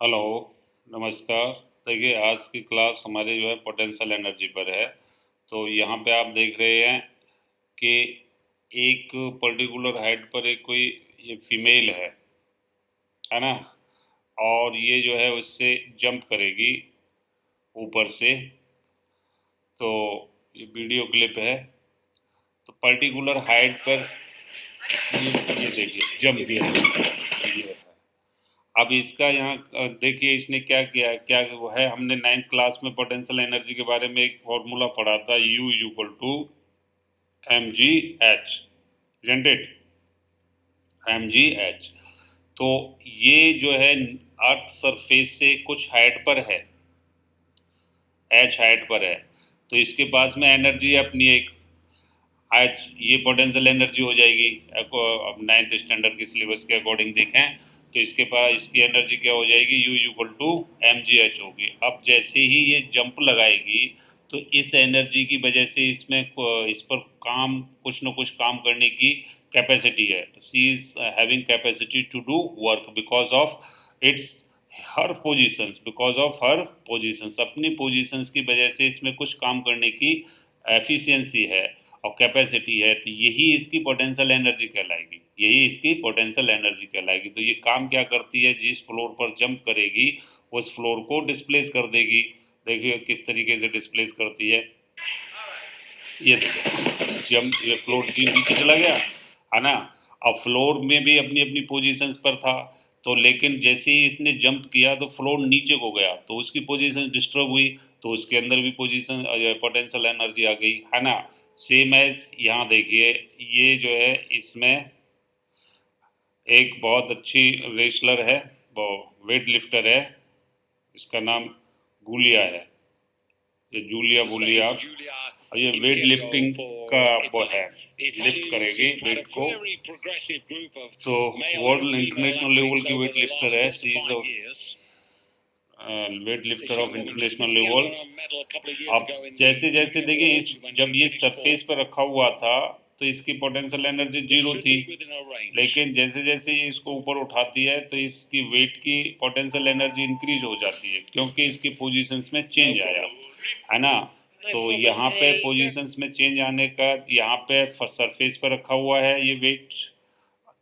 Hello, नमस्कार। देखिए, आज की क्लास हमारी जो है पोटेंशियल एनर्जी पर है। तो यहाँ पे आप देख रहे हैं कि एक पर्टिकुलर हाइट पर एक कोई ये फीमेल है ना। और ये जो है उससे जंप करेगी ऊपर से। तो ये वीडियो क्लिप है। तो पर्टिकुलर हाइट पर ये देखिए जंप किया ये है। अब इसका यहाँ देखिए इसने क्या किया है, क्या वो है। हमने नाइन्थ क्लास में पोटेंशियल एनर्जी के बारे में एक फॉर्मूला पढ़ा था, U is equal to mgh, generate mgh। तो ये जो है अर्थ सरफेस से कुछ हाइट पर है, h हाइट पर है। तो इसके पास में एनर्जी अपनी एक, आज ये पोटेंशियल एनर्जी हो जाएगी। अब नाइन्थ स्टैंडर्ड के सिलेबस के अकॉर्डिंग देखें तो इसके पास इसकी एनर्जी क्या हो जाएगी, U इक्वल टू mgh होगी। अब जैसे ही ये जंप लगाएगी तो इस एनर्जी की वजह से इसमें इस पर काम कुछ न कुछ काम करने की कैपेसिटी है। She is having capacity to do work because of its her positions, because of her positions, अपनी पोजीशंस की वजह से इसमें कुछ काम करने की एफिशिएंसी है और कैपेसिटी है। तो यही इसकी पोटेंशियल एनर्जी कहलाएगी, यही इसकी पोटेंशियल एनर्जी कहलाएगी। तो ये काम क्या करती है, जिस फ्लोर पर जंप करेगी उस फ्लोर को डिस्प्लेस कर देगी। देखिए किस तरीके से डिस्प्लेस करती है। ये देखो जंप, ये फ्लोर नीचे चला गया है ना। अब फ्लोर में भी अपनी अपनी पोजीशंस पर था, तो लेकिन जैसे ही इसने जंप किया तो फ्लोर नीचे को गया तो उसकी पोजीशन डिस्टर्ब हुई, तो उसके अंदर भी पोजीशन पोटेंशियल एनर्जी आ गई है ना। सेम एज यहाँ देखिए, ये जो है इसमें एक बहुत अच्छी रेसलर है, वो वेट लिफ्टर है, इसका नाम गुलिया है, ये जूलिया बुलिया। और ये वेट लिफ्टिंग का वो है, लिफ्ट करेगी वेट को। तो वर्ल्ड इंटरनेशनल लेवल की वेट लिफ्टर है, she is weight lifter of international level. अब जैसे जैसे देखिए इस जब ये सरफेस पर रखा हुआ था तो इसकी पोटेंशियल एनर्जी 0 थी, लेकिन जैसे जैसे ये इसको ऊपर उठाती है तो इसकी वेट की पोटेंशियल एनर्जी इंक्रीज हो जाती है, क्योंकि इसकी पोजीशंस में चेंज आया है ना। तो यहाँ पे पोजीशंस में चेंज आने का, यहाँ पे सरफेस पर रखा हुआ है ये वेट,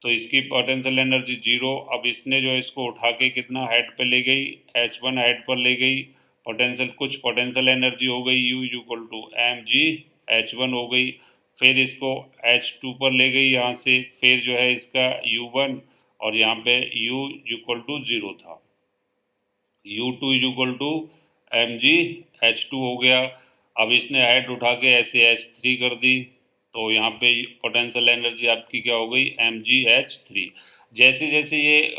तो इसकी पोटेंशियल एनर्जी 0। अब इसने जो इसको उठा के कितना हाइट पे ले गई, h1 हाइट पर ले गई। पोटेंशियल कुछ पोटेंशियल एनर्जी हो गई, U इक्वल टू mgh1 हो गई। फिर इसको h2 पर ले गई यहाँ से, फिर जो है इसका U1 और यहाँ पे U इक्वल टू 0 था, U2 is equal to mgh2 हो गया। अब इसने हाइट उठा के ऐसे h3 कर दी, तो यहाँ पे पोटेंशियल एनर्जी आपकी क्या हो गई, mgh3। जैसे जैसे ये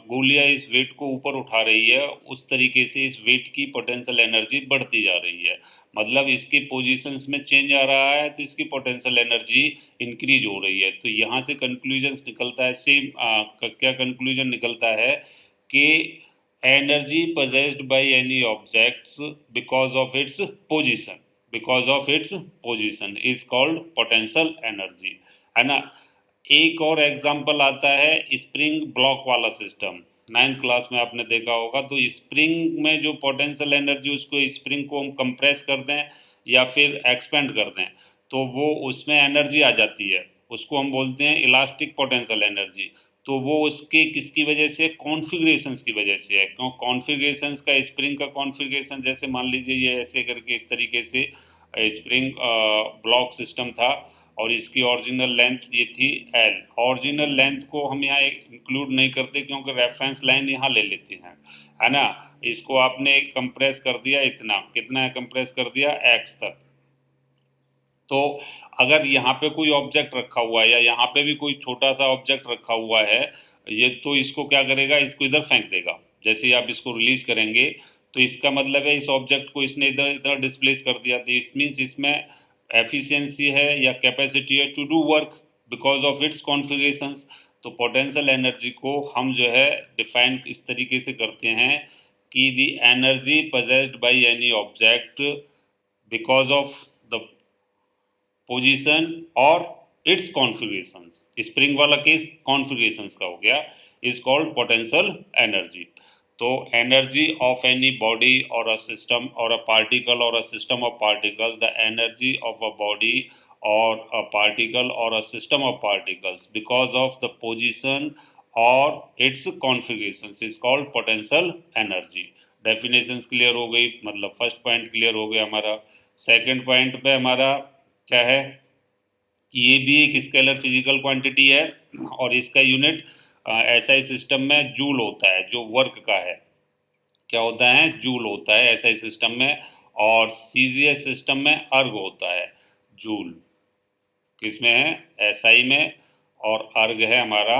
गोलियां इस वेट को ऊपर उठा रही है उस तरीके से इस वेट की पोटेंशियल एनर्जी बढ़ती जा रही है। मतलब इसकी पोजीशंस में चेंज आ रहा है तो इसकी पोटेंशियल एनर्जी इंक्रीज हो रही है। तो यहाँ से कंक्लूजन निकलता है, सेम क्या कंक्लूजन निकलता है कि energy possessed by any objects because of its position, because of its position is called potential energy, है ना। एक और एग्जांपल आता है स्प्रिंग ब्लॉक वाला सिस्टम, नाइन्थ क्लास में आपने देखा होगा। तो स्प्रिंग में जो पोटेंशियल एनर्जी, उसको स्प्रिंग को हम कंप्रेस कर दें या फिर एक्सपेंड कर दें तो वो उसमें एनर्जी आ जाती है, उसको हम बोलते हैं इलास्टिक पोटेंशियल एनर्जी। तो वो उसके किसकी वजह से, कॉन्फ़िगरेशंस की वजह से है। क्यों कॉन्फ़िगरेशंस का, स्प्रिंग का कॉन्फ़िगरेशन जैसे मान लीजिए ये ऐसे करके इस तरीके से स्प्रिंग ब्लॉक सिस्टम था और इसकी ओरिजिनल लेंथ ये थी L। ओरिजिनल लेंथ को हम यहाँ इंक्लूड नहीं करते क्योंकि रेफरेंस लाइन यहाँ ले लेते हैं, है ना। इसको आपने कंप्रेस कर दिया, इतना कितना कंप्रेस कर दिया x तक। तो अगर यहाँ पे कोई ऑब्जेक्ट रखा हुआ है या यहाँ पे भी कोई छोटा सा ऑब्जेक्ट रखा हुआ है, ये तो इसको क्या करेगा, इसको इधर फेंक देगा। जैसे ही आप इसको रिलीज करेंगे तो इसका मतलब है इस ऑब्जेक्ट को इसने इधर इधर डिस्प्लेस कर दिया। तो इस मीन्स इसमें एफिशिएंसी है या कैपेसिटी है to do work because of its configurations. तो पोटेंशियल एनर्जी को हम जो है डिफाइन इस तरीके से करते हैं कि the energy possessed by any object because of the position और इट्स कॉन्फ़िगरेशंस। स्प्रिंग वाला केस कॉन्फ़िगरेशंस का हो गया, इज कॉल्ड पोटेंशियल एनर्जी। तो एनर्जी ऑफ एनी बॉडी और अ सिस्टम और अ पार्टिकल और a system of particle, the energy of a body or a particle or a system of particles because of the position or its configurations is called potential energy. Definitions clear हो गई, मतलब first point clear हो गया हमारा। Second point पे हमारा क्या है, ये भी एक स्केलर फिजिकल क्वांटिटी है और इसका यूनिट एसआई सिस्टम में जूल होता है, जो वर्क का है क्या होता है, जूल होता है एसआई सिस्टम में, और सीजीएस सिस्टम में अर्ग होता है जूल। किसमें है, एसआई में, और अर्ग है हमारा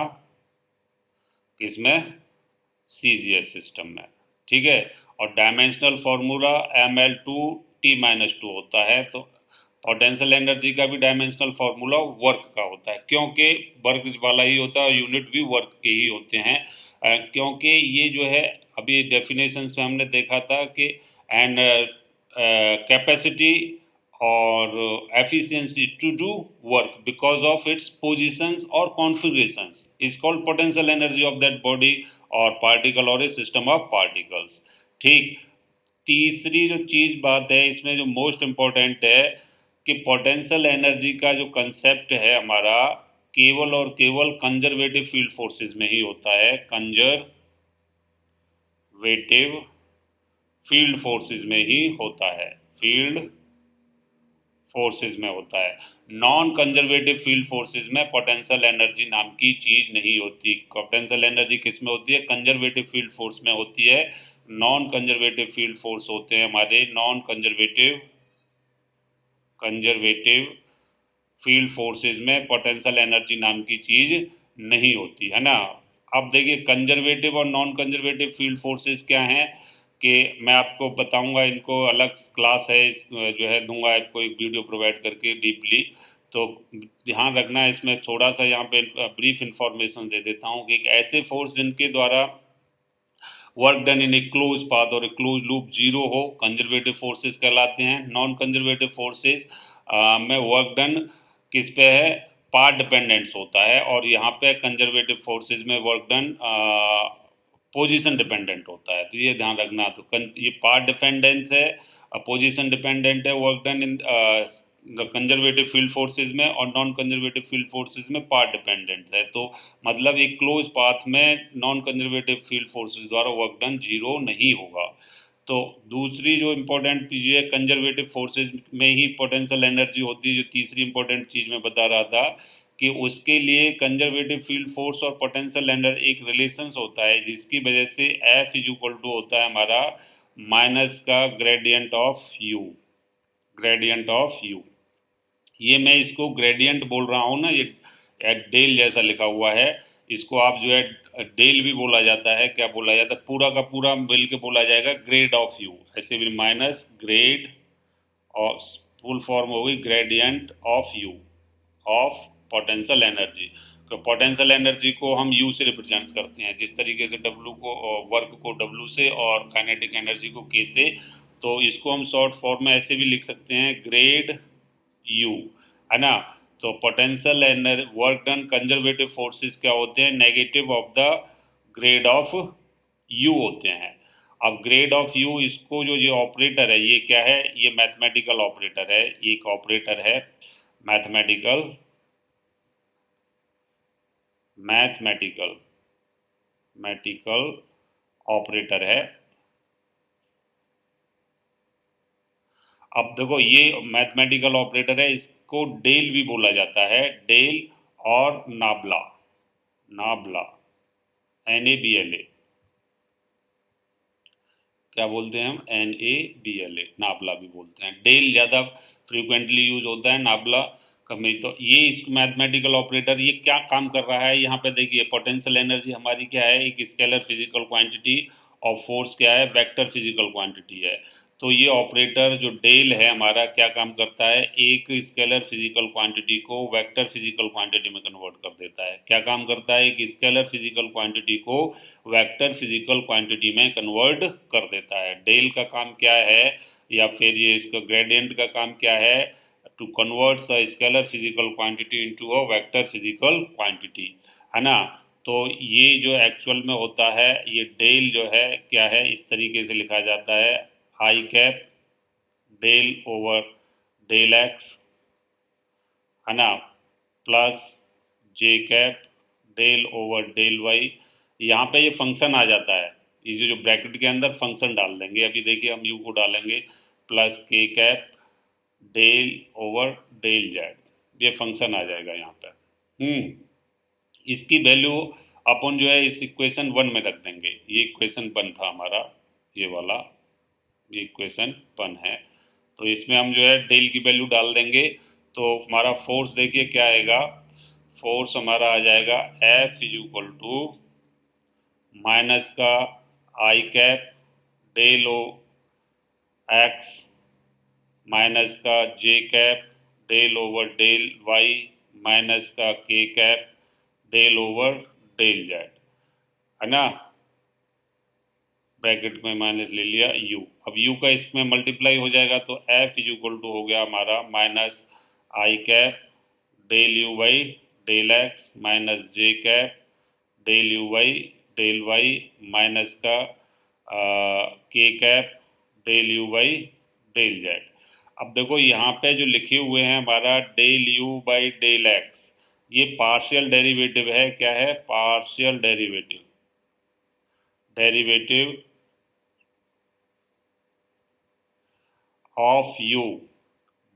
किसमें, सीजीएस सिस्टम में। ठीक है, और डायमेंशनल फॉर्मूला ml2t-2 होता है। तो पोटेंशियल एनर्जी का भी डायमेंशनल फॉर्मूला वर्क का होता है, क्योंकि वर्क वाला ही होता है और यूनिट भी वर्क के ही होते हैं। क्योंकि ये जो है अभी डेफिनेशन में हमने देखा था कि एंड कैपेसिटी और efficiency to do work because of its positions or configurations is called potential energy of that body or particle or a system of particles। ठीक, तीसरी जो चीज बात है इसमें जो मोस्ट इम्पोर्टेंट है कि पोटेंशियल एनर्जी का जो कंसेप्ट है हमारा केवल और केवल कंजर्वेटिव फील्ड फोर्सेस में ही होता है, कंजर्वेटिव फील्ड फोर्सेस में ही होता है, फील्ड फोर्सेस में होता है। नॉन कंजर्वेटिव फील्ड फोर्सेस में पोटेंशियल एनर्जी नाम की चीज नहीं होती। पोटेंशियल एनर्जी किस में होती है, कंजर्वेटिव फील्ड फोर्स में होती है। नॉन कंजर्वेटिव फील्ड फोर्स होते हैं हमारे नॉन कंजर्वेटिव फील्ड फोर्सेस में पोटेंशियल एनर्जी नाम की चीज नहीं होती है ना। अब देखिए कंजर्वेटिव और नॉन कंजर्वेटिव फील्ड फोर्सेस क्या हैं, कि मैं आपको बताऊंगा, इनको अलग क्लास है जो है दूंगा आपको एक वीडियो प्रोवाइड करके डीपली। तो ध्यान रखना है इसमें, थोड़ा सा यहाँ पे ब्रीफ इंफॉर्मेशन दे देता हूँ कि एक ऐसे फोर्स जिनके द्वारा work done in A close path और ए क्लोज लूप जीरो हो, कंजर्वेटिव फोर्सेस कहलाते हैं। नॉन कंजर्वेटिव फोर्सेस में वर्क डन किस पे है, पाथ डिपेंडेंस होता है, और यहाँ पे कंजर्वेटिव फोर्सेस में वर्क डन पोजीशन डिपेंडेंट होता है। तो ये ध्यान रखना। तो ये पाथ डिपेंडेंस है, पोजीशन डिपेंडेंट है work done in conservative field forces में, और नॉन कंजर्वेटिव फील्ड फोर्सेस में पाथ डिपेंडेंट है। तो मतलब एक क्लोज पाथ में नॉन कंजर्वेटिव फील्ड फोर्सेस द्वारा वर्क डन जीरो नहीं होगा। तो दूसरी जो इम्पोर्टेंट चीज़ है, कंजर्वेटिव फोर्सेस में ही पोटेंशियल एनर्जी होती है। जो तीसरी इम्पोर्टेंट चीज़ मैं बता रहा था कि उसके लिए कंजर्वेटिव फील्ड फोर्स और पोटेंशियल एनर्जी एक रिलेशंस होता है, जिसकी वजह से एफ इज इक्वल टू होता है हमारा माइनस का gradient of you, gradient of you. ये मैं इसको ग्रेडियंट बोल रहा हूँ ना, ये डेल जैसा लिखा हुआ है, इसको आप जो है डेल भी बोला जाता है, क्या बोला जाता है, पूरा का पूरा मिल के बोला जाएगा ग्रेड ऑफ यू, ऐसे भी माइनस ग्रेड और फुल फॉर्म होगी gradient of you of potential energy. तो पोटेंशियल एनर्जी को हम यू से रिप्रेजेंट करते हैं, जिस तरीके से डब्लू को वर्क को डब्लू से और काइनेटिक एनर्जी को के से। तो इसको हम शॉर्ट फॉर्म में ऐसे भी लिख सकते हैं ग्रेड यू, है ना। तो potential energy work done conservative forces क्या होते हैं, negative of the grade of you होते हैं। अब ग्रेड ऑफ यू, इसको जो ये ऑपरेटर है ये क्या है, ये मैथमेटिकल ऑपरेटर है, ये एक ऑपरेटर है मैथमेटिकल मैथमेटिकल ऑपरेटर है। अब देखो ये मैथमेटिकल ऑपरेटर है, इसको डेल भी बोला जाता है, डेल और नाबला, नाबला NABLA, क्या बोलते हैं हम, NABLA, नाबला भी बोलते हैं। डेल ज़्यादा फ्रीक्वेंटली यूज होता है, नाबला कम ही। तो ये इस मैथमेटिकल ऑपरेटर ये क्या काम कर रहा है, यहाँ पे देखिए पोटेंशियल एनर्जी हमारी क्या है, एक स्केलर फिजिकल क्वांटिटी, और फोर्स क्या है, वेक्टर फिजिकल क्वांटिटी है। तो ये ऑपरेटर जो डेल है हमारा क्या काम करता है, एक स्केलर फिजिकल क्वांटिटी को वेक्टर फिजिकल क्वांटिटी में कन्वर्ट कर देता है। क्या काम करता है, एक स्केलर फिजिकल क्वांटिटी को वेक्टर फिजिकल क्वांटिटी में कन्वर्ट कर देता है। डेल का काम क्या है, या फिर ये इसका ग्रेडियंट का काम क्या है, to convert a scalar physical quantity into a vector physical quantity, है ना। तो ये जो एक्चुअल में होता है, ये डेल जो है क्या है, इस तरीके से लिखा जाता है, I cap del over del x, है ना, plus J cap del over del Y. यहाँ पे ये फंक्शन आ जाता है, ये जो ब्रैकेट के अंदर फंक्शन डाल देंगे। अभी देखिए हम यू को डालेंगे, plus k cap del over del z, ये फंक्शन आ जाएगा यहाँ पे। इसकी वैल्यू अपन जो है इस इक्वेशन 1 में रख देंगे। ये इक्वेशन 1 था हमारा, ये वाला, ये इक्वेशन 1 है। तो इसमें हम जो है डेल की वैल्यू डाल देंगे। तो हमारा फोर्स देखिए क्या आएगा, फोर्स हमारा आ जाएगा F is equal to minus का I cap del O X minus का J cap del over del Y minus का के cap del over del Z, है ना, ब्रैकेट में माइनस ले लिया u। अब u का इसमें मल्टीप्लाई हो जाएगा तो f इज इक्वल टू हो गया हमारा minus i cap del u y del x minus j cap del u y del Y minus का के cap del u y del Z. अब देखो यहाँ पे जो लिखे हुए हैं हमारा del you by del x, ये पार्शियल डेरिवेटिव है। क्या है? Partial derivative, derivative of u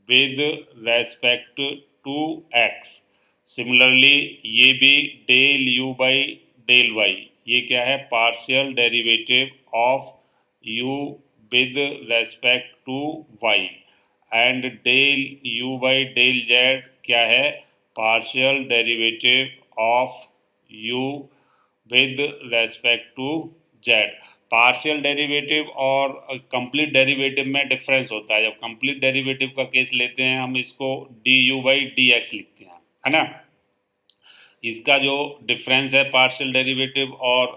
with respect to x। Similarly ये भी del u by del y, ये क्या है? Partial derivative of u with respect to y। And del u by del z क्या है? Partial derivative of u with respect to z। Partial derivative और complete derivative में difference होता है। जब कंप्लीट डेरिवेटिव का केस लेते हैं हम इसको d you by D x लिखते हैं, है ना। इसका जो डिफरेंस है पार्शियल डेरिवेटिव और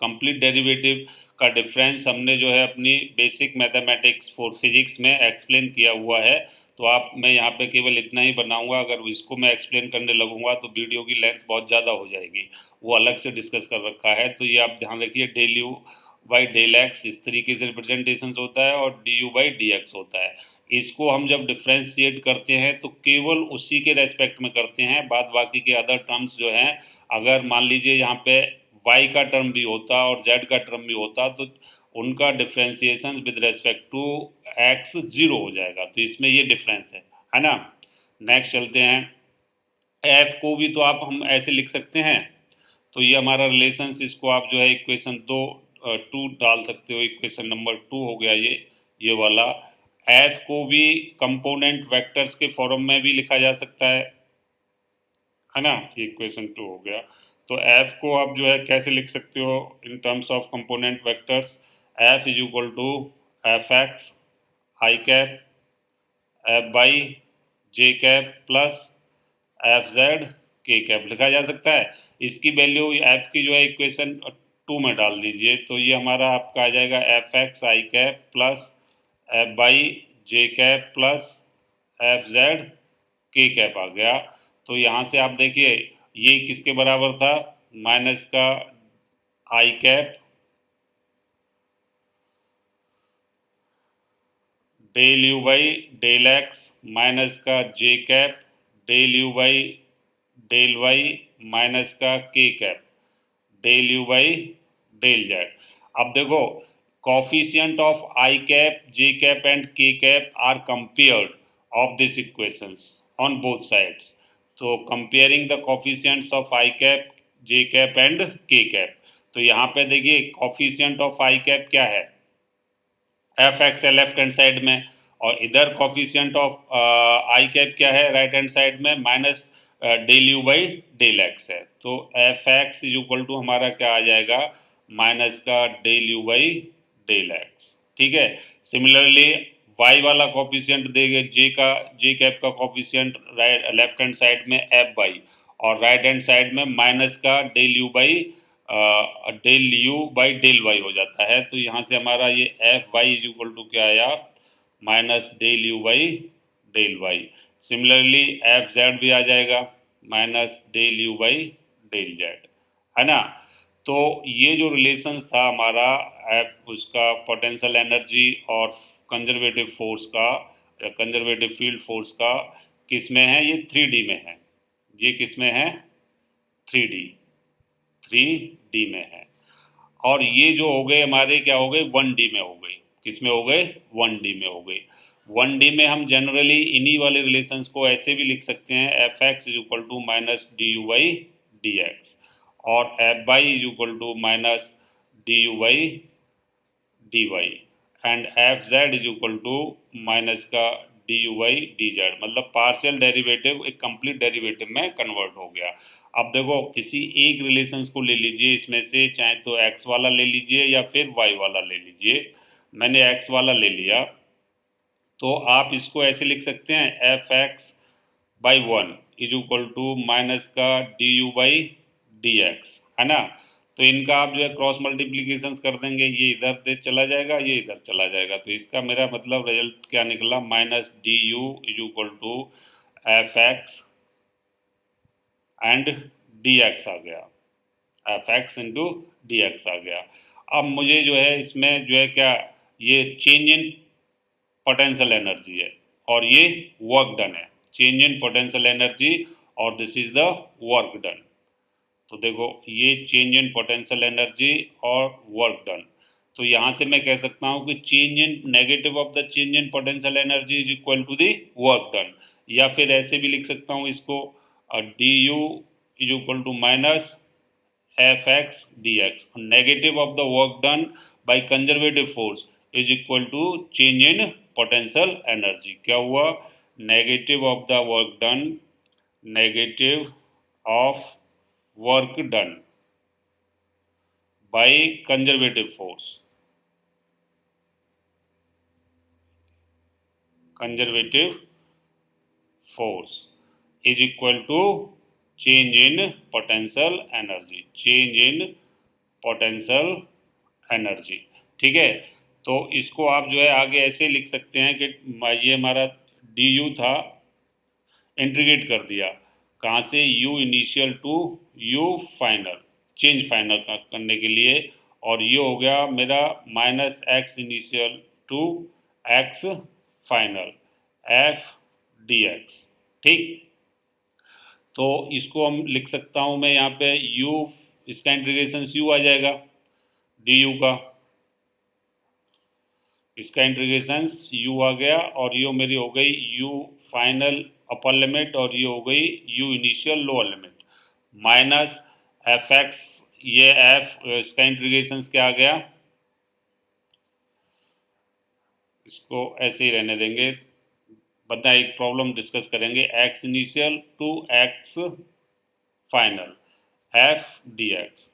कंप्लीट डेरिवेटिव का डिफरेंस हमने जो है अपनी बेसिक मैथमेटिक्स फॉर फिजिक्स में एक्सप्लेन किया हुआ है। तो आप, मैं यहाँ पे केवल इतना ही बनाऊंगा। अगर इसको मैं एक्सप्लेन करने लगूंगा तो वीडियो की लेंथ बहुत ज़्यादा हो जाएगी, वो अलग से डिस्कस कर रखा है। तो ये आप ध्यान रखिए, del you by del x इस तरीके से रिप्रेजेंटेशन होता है और d you by D x होता है। इसको हम जब डिफ्रेंशिएट करते हैं तो केवल उसी के रेस्पेक्ट में करते हैं। बाद बाकी के अदर टर्म्स जो हैं, अगर मान लीजिए यहाँ पे y का टर्म भी होता और z का टर्म भी होता तो उनका differentiation with respect to x 0 हो जाएगा। तो इसमें ये डिफरेंस है ना। नेक्स्ट चलते हैं, f को भी तो आप हम ऐसे लिख सकते हैं। तो ये हमारा रिलेशंस, इसको आप जो है इक्वेशन 2 डाल सकते हो। इक्वेशन नंबर 2 हो गया ये वाला। f को भी कंपोनेंट वेक्टर्स के फॉर्म में भी लिखा जा सकता है ना। इक्वेशन 2 हो गया। तो f को आप जो है कैसे लिख सकते हो in terms of component vectors? f is equal to F x i cap f by j cap plus f z k cap लिखा जा सकता है। इसकी वैल्यू f की जो है इक्वेशन 2 में डाल दीजिए। तो ये हमारा आपका आ जाएगा F x i cap plus f by j cap plus f z k cap आ गया। तो यहाँ से आप देखिए ये किसके बराबर था? माइनस का I cap del you by del x minus का J cap del you by del Y minus का के cap del you by del Z. अब देखो, coefficient of I cap, J cap and K cap are compared of these equations on both sides. तो comparing the coefficients of I cap, J cap and K cap, तो यहाँ पे देखिए coefficient of I cap क्या है? F x है left hand side में, और इधर coefficient of I cap क्या है राइट हैंड साइड में? Minus del you by del x है। तो f x is equal to हमारा क्या आ जाएगा? माइनस का del you by del x. ठीक है। सिमिलरली y वाला कॉफिशियंट देंगे, जे कैप का coefficient right left hand side में एफ बाई, और राइट हैंड साइड में माइनस का del you by del y हो जाता है। तो यहाँ से हमारा ये f y is equal to क्या आया? Minus del you by del y. Similarly f z भी आ जाएगा minus del you by del Z. है ना। तो ये जो रिलेशंस था हमारा एफ उसका पोटेंशियल एनर्जी और कंजर्वेटिव फोर्स का या कंजर्वेटिव फील्ड फोर्स का किस में है, ये 3D में है। ये किस में है, 3D, 3D में है। और ये जो हो गए हमारे क्या हो गए, 1D में हो गई। किस में हो गए, 1D में हो गई। 1D में हम जनरली इन्हीं वाले रिलेशंस को ऐसे भी लिख सकते हैं, F x is equal to minus D you by D X और F by is equal to minus D you by D Y and F Z is equal to minus का D you by D Z. मतलब partial derivative एक complete derivative में convert हो गया। अब देखो किसी एक रिलेशंस को ले लीजिए इसमें से, चाहे तो एक्स वाला ले लीजिए या फिर वाई वाला ले लीजिए। मैंने एक्स वाला ले लिया, तो आप इसको ऐसे लिख सकते हैं, F X by 1 is equal to minus का D you by D X, है ना। तो इनका आप जो है क्रॉस मल्टीप्लीकेशन कर देंगे, ये इधर दे चला जाएगा, ये इधर चला जाएगा। तो इसका मेरा मतलब रिजल्ट क्या निकला, minus D you is equal to F X and D X आ गया, F X into D X आ गया। अब मुझे जो है इसमें जो है क्या, ये चेंज इन पोटेंशियल एनर्जी है और ये वर्क डन है। चेंज इन पोटेंशियल एनर्जी और this is the work done. तो देखो ये चेंज इन पोटेंशियल एनर्जी और वर्क डन। तो यहाँ से मैं कह सकता हूँ कि change in negative of the change in potential energy is equal to the work done. या फिर ऐसे भी लिख सकता हूँ इसको, d you is equal to minus f x d x. Negative of the work done by conservative force is equal to change in potential energy. क्या हुआ, negative of the work done, negative of work done by conservative force, conservative force is equal to change in potential energy, change in potential energy. ठीक है, तो इसको आप जो है आगे ऐसे लिख सकते हैं कि ये हमारा डी यू था, इंटीग्रेट कर दिया कहाँ से, u initial to u final, change final करने के लिए। और ये हो गया मेरा minus x initial to x final f d x. ठीक, तो इसको हम लिख सकता हूँ मैं यहाँ पे u, इसका इंटीग्रेशन u आ जाएगा du का, इसका इंटीग्रेशन u आ गया और ये मेरी हो गई u फाइनल अपर लिमिट और ये हो गई u initial lower limit minus f x, ये f इसका इंटीग्रेशन क्या आ गया, इसको ऐसे ही रहने देंगे, बता एक प्रॉब्लम डिस्कस करेंगे, x initial to x final f d x.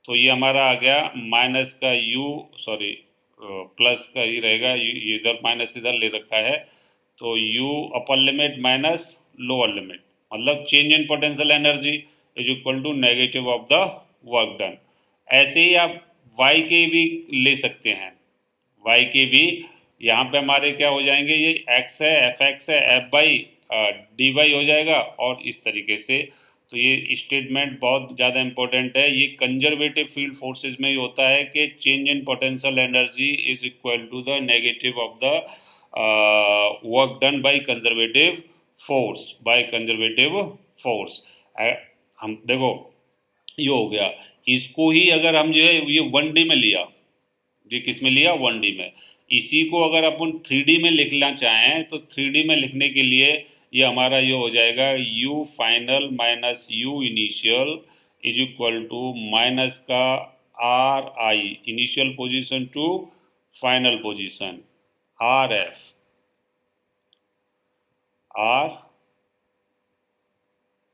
तो ये हमारा आ गया माइनस का u, सॉरी प्लस का ही रहेगा, ये इधर माइनस इधर ले रखा है, तो u upper limit minus lower limit, मतलब change in potential energy is equal to negative of the work done. ऐसे ही आप y के भी ले सकते हैं, y के भी यहाँ पे हमारे क्या हो जाएंगे, ये x है, एफ एक्स है, एफ बाई डी वाई हो जाएगा और इस तरीके से। तो ये स्टेटमेंट बहुत ज़्यादा इंपॉर्टेंट है, ये कंजर्वेटिव फील्ड फोर्सेस में ही होता है कि change in potential energy is equal to the negative of the work done by conservative force, by conservative force. हम देखो ये हो गया, इसको ही अगर हम जो है ये 1D में लिया, ये किस में लिया, 1D में। इसी को अगर अपन 3D में लिखना चाहें तो 3D में लिखने के लिए ये हमारा ये हो जाएगा u final minus u initial is equal to minus का R I initial position to final position R F, R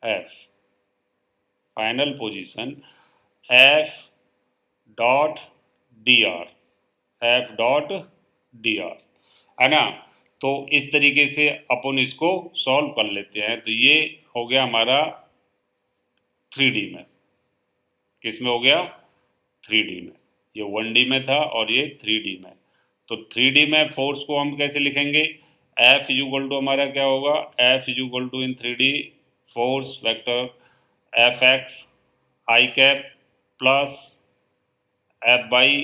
F final position F dot D R, F dot D R, है ना। तो इस तरीके से अपन इसको सॉल्व कर लेते हैं। तो ये हो गया हमारा 3D में, किस में हो गया, 3D में। ये 1D में था और ये 3D में। तो 3D में फोर्स को हम कैसे लिखेंगे, F इज इक्वल टू हमारा क्या होगा, F is equal to in 3D force vector f x i cap plus f by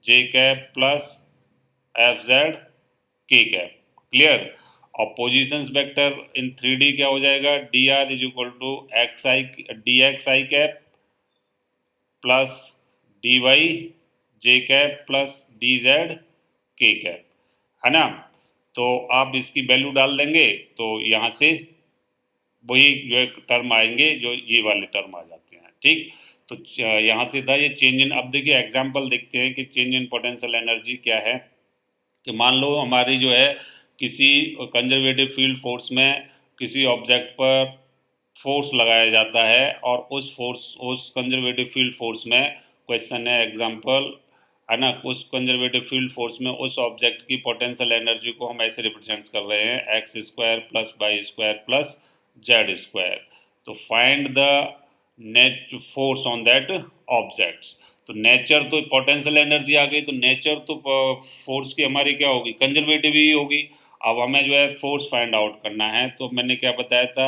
j cap plus f z k cap. Clear. और पोजिशंस वेक्टर इन 3D क्या हो जाएगा, d r is equal to x i d x i cap plus d y j cap plus d z k cap, है ना। तो आप इसकी value डाल देंगे तो यहाँ से वही जो है टर्म आएंगे जो ये वाले टर्म आ जाते हैं। ठीक, तो यहाँ से था ये चेंज इन। अब देखिए एग्जाम्पल देखते हैं कि चेंज इन पोटेंशियल एनर्जी क्या है। कि मान लो हमारी जो है किसी कंजर्वेटिव फील्ड फोर्स में किसी ऑब्जेक्ट पर फोर्स लगाया जाता है और उस कंजर्वेटिव फील्ड फोर्स में क्वेश्चन है एग्जांपल, है ना, उस कंजर्वेटिव फील्ड फोर्स में उस ऑब्जेक्ट की पोटेंशियल एनर्जी को हम ऐसे रिप्रेजेंट कर रहे हैं X square plus Y square plus Z square. तो find the net force on that objects. तो नेचर तो पोटेंशियल एनर्जी आ गई, तो नेचर तो फोर्स की हमारी क्या होगी, कंजर्वेटिव ही होगी। अब हमें जो है फोर्स फाइंड आउट करना है, तो मैंने क्या बताया था,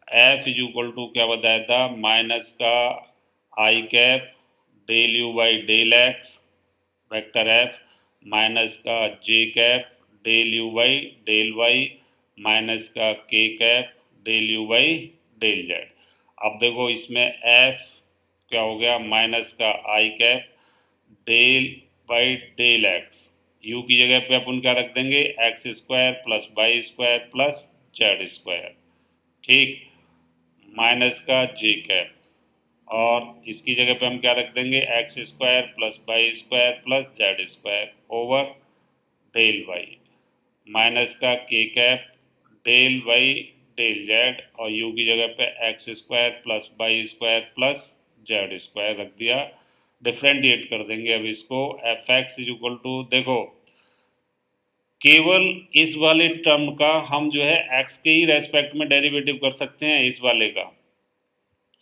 एफ इज इक्वल टू क्या बताया था, माइनस का I cap del you by del X vector F minus का J cap del you by del Y minus का के cap del you by del Z. अब देखो इसमें एफ क्या हो गया, माइनस का I cap del by del X, U की जगह पे अपन क्या रख देंगे, X square plus Y square plus Z square. ठीक, माइनस का जे कैप और इसकी जगह पे हम क्या रख देंगे, X square plus Y square plus Z square over del Y minus का के cap del Y del Z और यू की जगह पे X square plus Y square plus Z square रख दिया। डिफ्रेंटिएट कर देंगे अब इसको, F x is equal to, देखो केवल इस वाले टर्म का हम जो है एक्स के ही रेस्पेक्ट में डेरिवेटिव कर सकते हैं, इस वाले का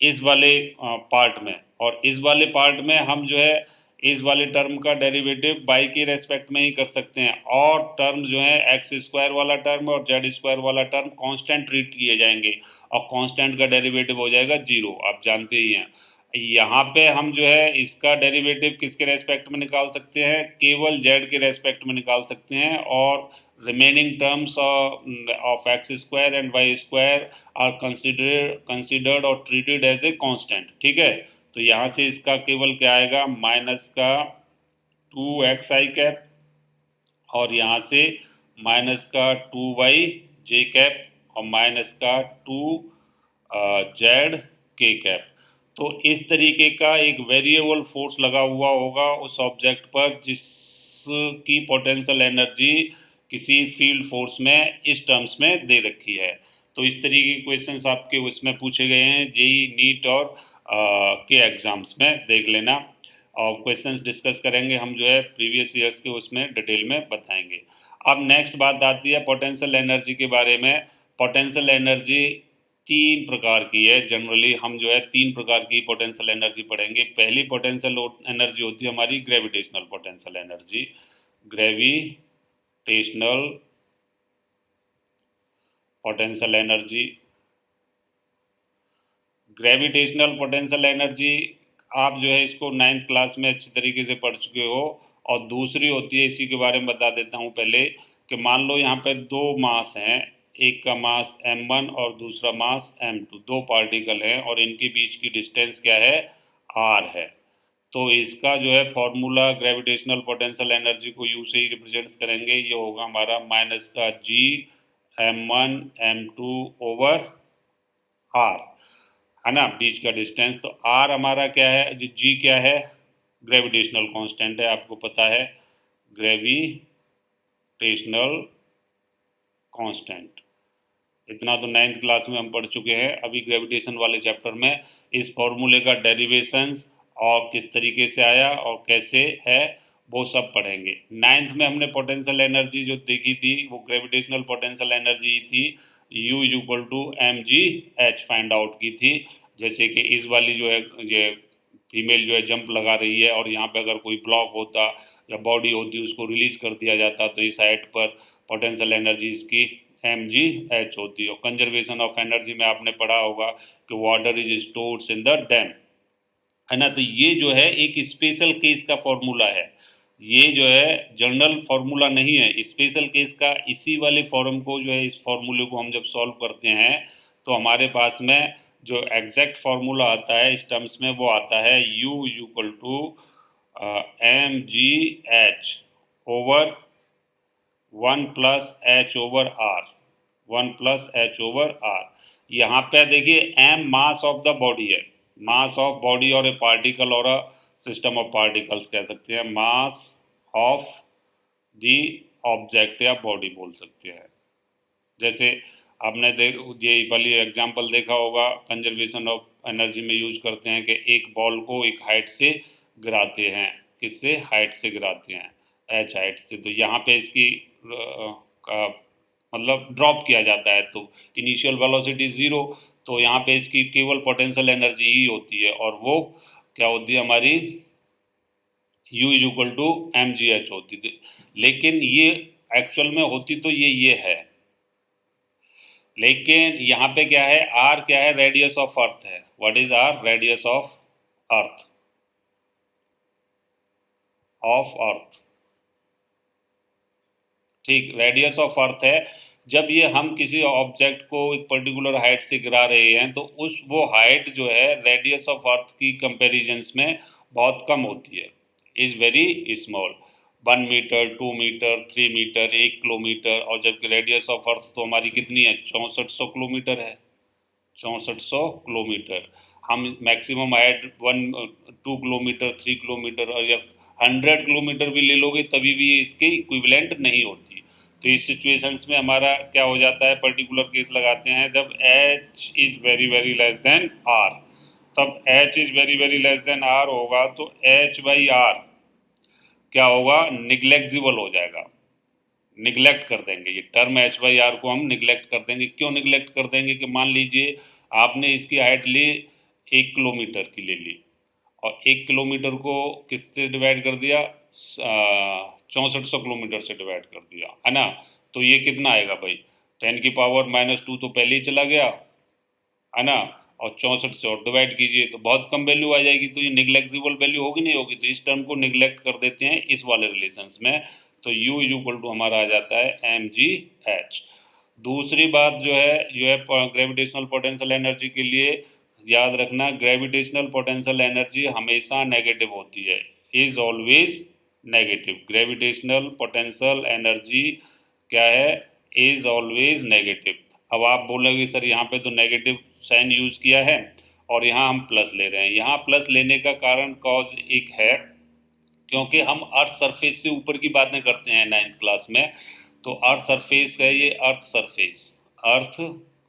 इस वाले पार्ट में, और इस वाले पार्ट में हम जो है इस वाले टर्म का डेरिवेटिव बाई के रेस्पेक्ट में ही कर सकते हैं। और टर्म जो है एक्स स्क्वायर वाला टर्म और जेड स्क्वायर वाला टर्म कांस्टेंट ट्रीट किए जाएंगे और कांस्टेंट का डेरिवेटिव हो जाएगा जीरो, आप जानते ही हैं। यहाँ पे हम जो है इसका डेरिवेटिव किसके रेस्पेक्ट में निकाल सकते हैं, केवल जेड के रेस्पेक्ट में निकाल सकते हैं, और remaining terms of x square and y square are considered और treated as a constant। ठीक है, तो यहाँ से इसका केवल क्या आएगा, माइनस का 2xi कैप और यहाँ से माइनस का 2y जे कैप और माइनस का 2z के कैप। तो इस तरीके का एक वेरिएबल फोर्स लगा हुआ होगा उस ऑब्जेक्ट पर जिसकी पोटेंशियल एनर्जी किसी फील्ड फोर्स में इस टर्म्स में दे रखी है। तो इस तरीके के क्वेश्चंस आपके उसमें पूछे गए हैं जेई नीट और के एग्जाम्स में, देख लेना। और क्वेश्चंस डिस्कस करेंगे हम जो है प्रीवियस ईयर्स के, उसमें डिटेल में बताएंगे। अब नेक्स्ट बात आती है पोटेंशियल एनर्जी के बारे में। पोटेंशियल एनर्जी तीन प्रकार की है, जनरली हम जो है तीन प्रकार की पोटेंशियल एनर्जी पढ़ेंगे। पहली पोटेंशियल एनर्जी होती है हमारी gravitational potential energy, gravitational potential energy. Gravitational potential energy आप जो है इसको 9th क्लास में अच्छी तरीके से पढ़ चुके हो। और दूसरी होती है, इसी के बारे में बता देता हूँ पहले, कि मान लो यहाँ पे दो मास हैं, एक का मास m1 और दूसरा मास m2, दो पार्टिकल हैं और इनके बीच की डिस्टेंस क्या है, r है। तो इसका जो है फॉर्मूला ग्रेविटेशनल पोटेंशियल एनर्जी को यू से ही रिप्रेजेंट करेंगे, ये होगा हमारा माइनस का g m1 m2 over r, है ना, बीच का डिस्टेंस। तो r हमारा क्या है, g क्या है, ग्रेविटेशनल कांस्टेंट है, आपको पता है ग्रेविटेशनल कांस्टेंट। इतना तो 9th क्लास में हम पढ़ चुके हैं। अभी ग्रेविटेशन वाले चैप्टर में इस फॉर्मूले का डेरिवेशंस और किस तरीके से आया और कैसे है वो सब पढ़ेंगे। 9th में हमने पोटेंशियल एनर्जी जो देखी थी वो ग्रेविटेशनल पोटेंशियल एनर्जी थी, U is equal to mgh find out की थी। जैसे कि इस वाली जो है ये फीमेल जो है जंप लगा रही है और यहाँ पे अगर कोई ब्लॉक होता या बॉडी होती उसको रिलीज कर दिया जाता, तो इस साइड पर पोटेंशियल एनर्जी इसकी mgh होती है। और कंजर्वेशन ऑफ एनर्जी में आपने पढ़ा होगा कि water is stored in the dam, है ना। तो ये जो है एक स्पेशल केस का फॉर्मूला है, ये जो है जनरल फार्मूला नहीं है, स्पेशल केस का। इसी वाले फॉर्म को जो है, इस फॉर्मूले को हम जब सॉल्व करते हैं तो हमारे पास में जो एग्जैक्ट फार्मूला आता है इस टर्म्स में वो आता है U equal to mgh over 1 plus H over R, 1 plus H over R. यहाँ पे देखिए m mass of the body है, मास ऑफ बॉडी और ए पार्टिकल और अ सिस्टम ऑफ पार्टिकल्स कह सकते हैं, मास ऑफ दी ऑब्जेक्ट या बॉडी बोल सकते हैं। जैसे आपने ये वाली एग्जांपल देखा होगा, कंजर्वेशन ऑफ एनर्जी में यूज करते हैं कि एक बॉल को एक हाइट से गिराते हैं, किससे, हाइट से गिराते हैं, एच हाइट से। तो यहाँ पे इसकी मतलब ड्रॉप किया जाता है तो इनिशियल वेलोसिटी 0, तो यहाँ पे इसकी केवल पोटेंशियल एनर्जी ही होती है, और वो क्या होती है हमारी, U is equal to mgh होती थी। लेकिन ये एक्चुअल में होती तो ये है, लेकिन यहाँ पे क्या है, R क्या है, रेडियस ऑफ अर्थ है। What is R, radius of earth, ठीक, रेडियस ऑफ अर्थ है। जब ये हम किसी ऑब्जेक्ट को एक पर्टिकुलर हाइट से गिरा रहे हैं तो वो हाइट जो है रेडियस ऑफ अर्थ की कंपेरिजन्स में बहुत कम होती है, is very small, 1 metre, 2 metre, 3 metre, 1 kilometre. और जबकि रेडियस ऑफ अर्थ तो हमारी कितनी है, 6400 किलोमीटर है, 6400 किलोमीटर। हम मैक्सिमम हाइट 2 किलोमीटर, 3 किलोमीटर और या 100 किलोमीटर भी ले लोगे तभी भी ये इसके इक्विवेलेंट नहीं होती। तो इस सिचुएशंस में हमारा क्या हो जाता है, पर्टिकुलर केस लगाते हैं जब h is very very less than r। तब h is very very less than r होगा तो h बाई r क्या होगा, निग्लेक्जिबल हो जाएगा, निगलेक्ट कर देंगे। ये टर्म h बाई आर को हम निगलेक्ट कर देंगे। क्यों निगलेक्ट कर देंगे कि मान लीजिए आपने इसकी हाइट ली 1 किलोमीटर की ले ली, और 1 किलोमीटर को किससे डिवाइड कर दिया, 6400 किलोमीटर से डिवाइड कर दिया, है ना। तो ये कितना आएगा भाई, 10 की पावर -2 तो पहले ही चला गया, है ना, और 64 से और डिवाइड कीजिए तो बहुत कम वैल्यू आ जाएगी। तो ये निगलेक्सिबल वैल्यू होगी नहीं होगी, तो इस टर्म को निगलेक्ट कर देते हैं इस वाले रिलेशंस में। तो U इज इक्वल टू हमारा आ जाता है mgh। दूसरी बात जो है ग्रेविटेशनल पोटेंशियल एनर्जी के लिए याद रखना, ग्रेविटेशनल पोटेंशियल एनर्जी हमेशा नेगेटिव होती है, is always negative. Gravitational potential energy क्या है, इज ऑलवेज नेगेटिव। अब आप बोलोगे सर यहाँ पे तो नेगेटिव साइन यूज किया है और यहाँ हम प्लस ले रहे हैं। यहाँ प्लस लेने का कारण कॉज एक है, क्योंकि हम अर्थ सरफेस से ऊपर की बातें करते हैं 9th क्लास में। तो अर्थ सरफेस है ये, अर्थ सरफेस, अर्थ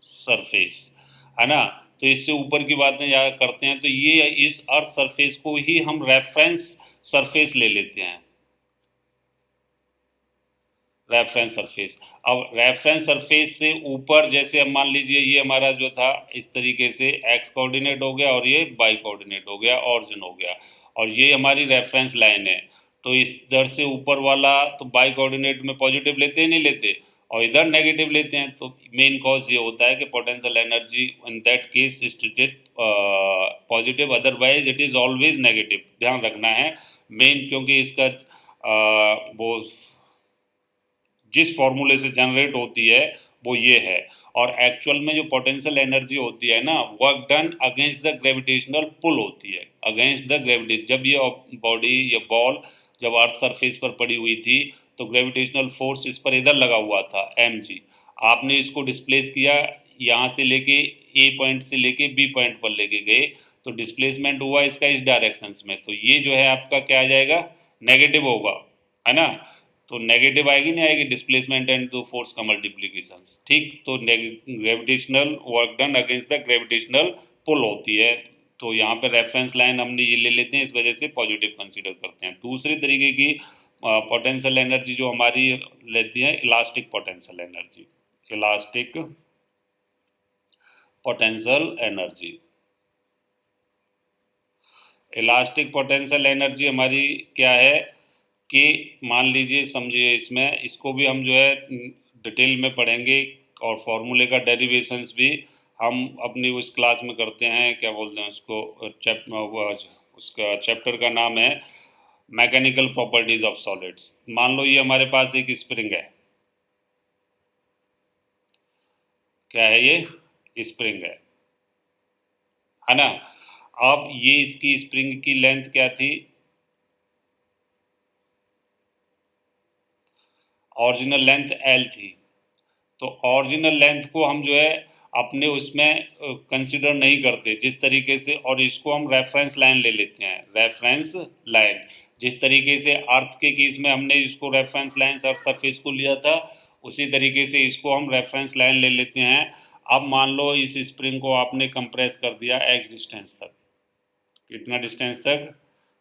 सरफेस, है ना। तो इससे ऊपर की बातें करते हैं तो ये इस अर्थ सरफेस को ही हम रेफरेंस सरफेस ले लेते हैं, रेफरेंस सरफेस। अब रेफरेंस सरफेस से ऊपर जैसे अब मान लीजिए ये हमारा जो था इस तरीके से एक्स कोऑर्डिनेट हो गया और ये वाई कोऑर्डिनेट हो गया, ऑरिजिन हो गया, और ये हमारी रेफरेंस लाइन है। तो इस इधर से ऊपर वाला तो वाई कोऑर्डिनेट में पॉजिटिव लेते हैं, नहीं लेते, और इधर नेगेटिव लेते हैं। तो मेन कॉज ये होता है कि potential energy in that case stated positive, otherwise it is always negative. ध्यान रखना है मेन, क्योंकि इसका वो जिस फॉर्मूले से जनरेट होती है वो ये है। और एक्चुअल में जो पोटेंशियल एनर्जी होती है ना, work done against the gravitational pull होती है, अगेंस्ट द ग्रेविटी। जब ये बॉडी, ये बॉल जब अर्थ सरफेस पर पड़ी हुई थी तो ग्रेविटेशनल फोर्स इस पर इधर लगा हुआ था mg। आपने इसको डिस्प्लेस किया, यहाँ से लेके ए पॉइंट से लेके बी पॉइंट पर लेके गए तो डिस्प्लेसमेंट हुआ इसका इस डायरेक्शंस में। तो ये जो है आपका क्या आ जाएगा, नेगेटिव होगा, है ना। तो नेगेटिव आएगी नहीं आएगी, डिस्प्लेसमेंट एंड दो फोर्स का मल्टीप्लीकेशन, ठीक। तो gravitational work done against the gravitational pull होती है। तो यहाँ पे रेफरेंस लाइन हमने ये ले लेते हैं, इस वजह से पॉजिटिव कंसीडर करते हैं। दूसरी तरीके की पोटेंशियल एनर्जी जो हमारी लेती है, elastic potential energy, elastic potential energy. Elastic potential energy हमारी क्या है कि मान लीजिए, समझिए इसमें, इसको भी हम जो है डिटेल में पढ़ेंगे और फॉर्मूले का डेरिवेशंस भी हम अपनी उस क्लास में करते हैं, क्या बोलते हैं उसको, उसका चैप्टर का नाम है मैकेनिकल प्रॉपर्टीज ऑफ सॉलिड्स। मान लो ये हमारे पास एक स्प्रिंग क्या है, ये स्प्रिंग है ना। अब ये इसकी स्प्रिंग की लेंथ क्या थी, ओरिजिनल लेंथ L थी। तो ओरिजिनल लेंथ को हम जो है अपने उसमें कंसिडर नहीं करते जिस तरीके से, और इसको हम रेफरेंस लाइन ले लेते हैं, रेफरेंस लाइन। जिस तरीके से अर्थ के केस में हमने इसको रेफरेंस लाइन अर्थ सरफेस को लिया था, उसी तरीके से इसको हम रेफरेंस लाइन ले लेते हैं। अब मान लो इस स्प्रिंग को आपने कंप्रेस कर दिया x डिस्टेंस तक। कितना डिस्टेंस तक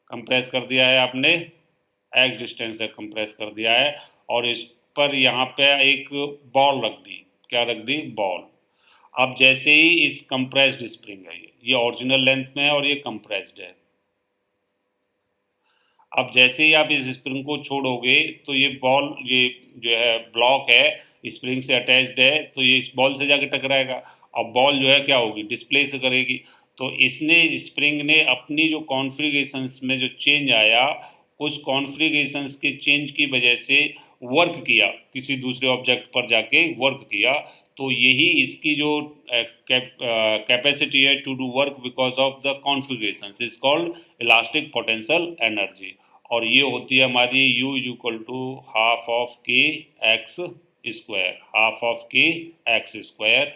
कंप्रेस कर दिया है आपने, x डिस्टेंस तक कंप्रेस कर दिया है। और इस पर यहाँ पे एक बॉल रख दी, क्या रख दी, बॉल। अब जैसे ही इस कंप्रेस्ड स्प्रिंग है, ये ओरिजिनल लेंथ में है और ये कंप्रेस्ड है। अब जैसे ही आप इस स्प्रिंग को छोड़ोगे तो ये बॉल, ये जो है ब्लॉक है स्प्रिंग से अटैच्ड है, तो ये इस बॉल से जाके टकराएगा। अब बॉल जो है क्या होगी, डिस्प्लेस करेगी। तो इसने स्प्रिंग ने अपनी जो कॉन्फ़िगरेशंस में जो चेंज आया, उस कॉन्फ़िगरेशंस के चेंज की वजह से वर्क किया, किसी दूसरे ऑब्जेक्ट पर जाके वर्क किया। तो यही इसकी जो कैपेसिटी है to do work because of the configurations is called elastic potential energy. और ये होती है हमारी U is equal to half of K X square, half of K X square.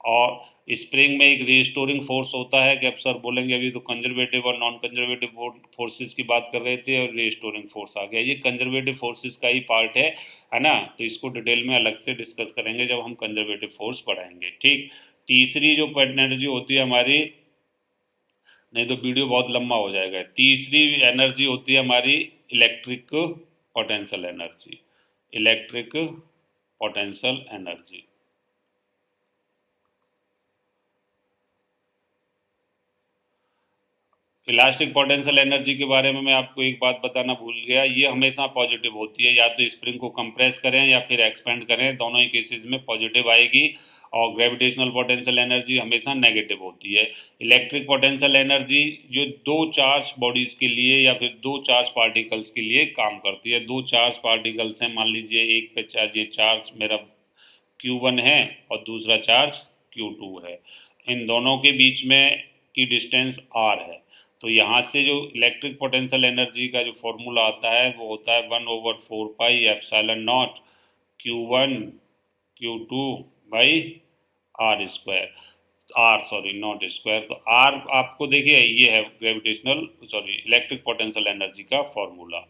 और स्प्रिंग में एक रिस्टोरिंग फोर्स होता है कि अब सर बोलेंगे अभी तो कंजर्वेटिव और नॉन कंजर्वेटिव फोर्सेस की बात कर रहे थे और रिस्टोरिंग फोर्स आ गया, ये कंजर्वेटिव फोर्सेस का ही पार्ट है ना। तो इसको डिटेल में अलग से डिस्कस करेंगे जब हम कंजर्वेटिव फोर्स पढ़ाएंगे, ठीक। तीसरी जो एनर्जी होती है हमारी, नहीं तो वीडियो बहुत लंबा हो जाएगा। तीसरी एनर्जी होती है हमारी electric potential energy, electric potential energy. Elastic potential energy के बारे में मैं आपको एक बात बताना भूल गया, ये हमेशा पॉजिटिव होती है, या तो स्प्रिंग को कंप्रेस करें या फिर एक्सपेंड करें, दोनों ही केसेस में पॉजिटिव आएगी। और ग्रेविटेशनल पोटेंशियल एनर्जी हमेशा नेगेटिव होती है। इलेक्ट्रिक पोटेंशियल एनर्जी जो दो चार्ज बॉडीज़ के लिए या फिर दो चार्ज पार्टिकल्स के लिए काम करती है। दो चार्ज पार्टिकल्स हैं, मान लीजिए एक पे चार्ज, ये चार्ज मेरा Q1 है और दूसरा चार्ज Q2 है, इन दोनों के बीच में की डिस्टेंस R है। तो यहाँ से जो इलेक्ट्रिक पोटेंशियल एनर्जी का जो फॉर्मूला आता है वो होता है 1/4 pi epsilon nought Q1 Q2 by R square, R sorry not square. तो आर आपको देखिए ये है gravitational sorry electric potential energy का फॉर्मूला।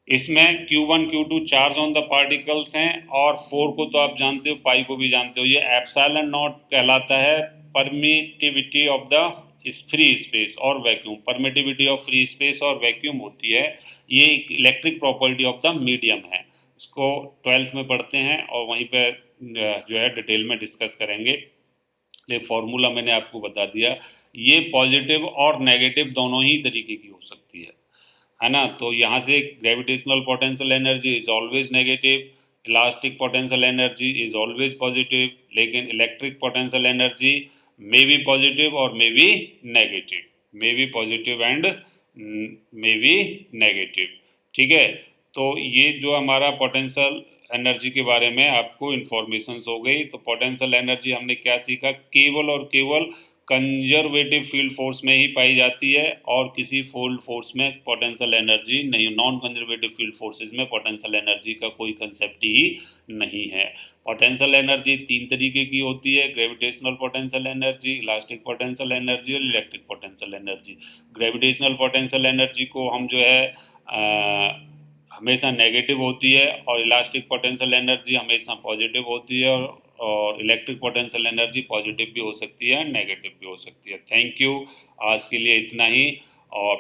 इसमें Q1 Q2 charge on the particles हैं, और 4 को तो आप जानते हो, पाई को भी जानते हो। ये एप्सिलॉन नॉट कहलाता है permittivity of the free space और vacuum, permittivity of free space और वैक्यूम होती है। ये electric property of the medium है, इसको 12th में पढ़ते हैं और वहीं पे जो है डिटेल में डिस्कस करेंगे। ये फॉर्मूला मैंने आपको बता दिया। ये पॉजिटिव और नेगेटिव दोनों ही तरीके की हो सकती है ना। तो यहाँ से gravitational potential energy is always negative, elastic potential energy is always positive, लेकिन electric potential energy may be positive और may be negative, may be positive and may be negative, ठीक है। तो ये जो हमारा पोटेंशियल एनर्जी के बारे में आपको इन्फॉर्मेशन हो गई। तो पोटेंशियल एनर्जी हमने क्या सीखा, केवल और केवल कंजर्वेटिव फील्ड फोर्स में ही पाई जाती है और किसी फील्ड फोर्स में पोटेंशियल एनर्जी नहीं, नॉन कंजर्वेटिव फील्ड फोर्सेस में पोटेंशियल एनर्जी का कोई कंसेप्ट ही नहीं है। पोटेंशियल एनर्जी तीन तरीके की होती है, gravitational potential energy, elastic potential energy और electric potential energy. Gravitational potential energy को हम जो है हमेशा नेगेटिव होती है, और इलास्टिक पोटेंशियल एनर्जी हमेशा पॉजिटिव होती है, और इलेक्ट्रिक पोटेंशियल एनर्जी पॉजिटिव भी हो सकती है नेगेटिव भी हो सकती है। थैंक यू, आज के लिए इतना ही। और